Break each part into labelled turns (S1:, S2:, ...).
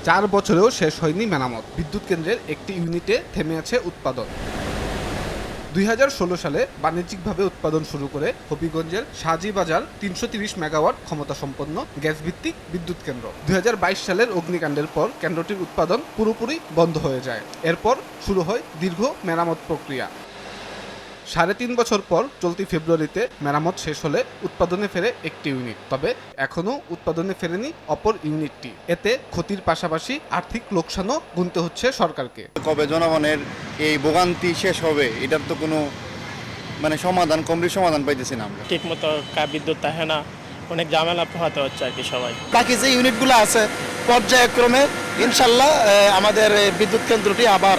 S1: 4 বছরেও শেষ হয়নি মেরামত। বিদ্যুৎ কেন্দ্রের একটি ইউনিটে থেমে আছে উৎপাদন। 2016 সালে বাণিজ্যিকভাবে উৎপাদন শুরু করে হবিগঞ্জের শাহজিবাজার 330 মেগাওয়াট ক্ষমতাসম্পন্ন গ্যাসভিত্তিক বিদ্যুৎ কেন্দ্র। 2022 সালের অগ্নিকাণ্ডের পর কেন্দ্রটির উৎপাদন পুরোপুরি বন্ধ হয়ে যায়। এরপর শুরু হয় দীর্ঘ মেরামত প্রক্রিয়া। 3.5 বছর পর চলতি ফেব্রুয়ারিতে মেরামত শেষ হলে উৎপাদনে ফেরে একটি ইউনিট। তবে এখনও উৎপাদনে ফেরেনি অপর ইউনিটটি। এতে ক্ষতির পাশাপাশি আর্থিক লোকসানও গুনতে হচ্ছে সরকারকে।
S2: কবে জনগণের এই ভোগান্তি শেষ হবে এটার তো কোনো সমাধান কমপ্লিট সমাধান পাইতেছি না আমরা।
S3: ঠিক মতো বিদ্যুৎ থাকে না, অনেক ঝামেলা পোহাতে হচ্ছে আর কি সবাই।
S4: বাকি যে ইউনিটগুলো আছে পর্যায়ক্রমে ইনশাল্লাহ আমাদের বিদ্যুৎ কেন্দ্রটি আবার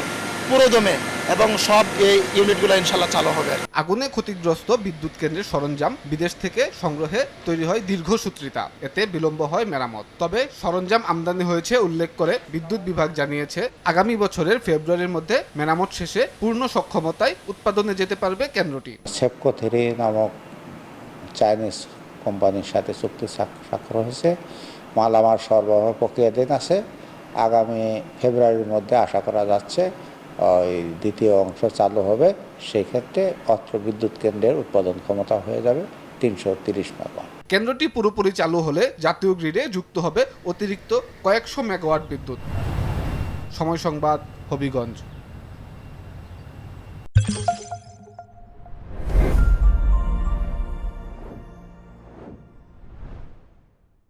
S4: পুরোদমে এবং সব এই ইউনিটগুলো ইনশাল্লাহ চালু হবে।
S1: আগুনে ক্ষতিগ্রস্ত বিদ্যুৎ কেন্দ্রের সরঞ্জাম বিদেশ থেকে সংগ্রহে তৈরি হয় দীর্ঘসূত্রিতা। এতে বিলম্ব হয় মেরামত। তবে সরঞ্জাম আমদানি হয়েছে উল্লেখ করে বিদ্যুৎ বিভাগ জানিয়েছে, আগামী বছরের ফেব্রুয়ারির মধ্যে মেরামত শেষে পূর্ণ সক্ষমতায় উৎপাদনে যেতে পারবে কেন্দ্রটি।
S5: সেপকো 3 নামক চাইনিজ কোম্পানির সাথে চুক্তি স্বাক্ষর হয়েছে। মালামাল সরবরাহ প্রক্রিয়াধীন আছে। আগামী ফেব্রুয়ারির মধ্যে আশা করা যাচ্ছে ওই দ্বিতীয় অংশ চালু হবে। সেই ক্ষেত্রে অত্র বিদ্যুৎ কেন্দ্রের উৎপাদন ক্ষমতা হয়ে যাবে 330 মেগাওয়াট।
S1: কেন্দ্রটি পুরোপুরি চালু হলে জাতীয় গ্রিডে যুক্ত হবে অতিরিক্ত কয়েকশো মেগাওয়াট বিদ্যুৎ। সময় সংবাদ, হবিগঞ্জ।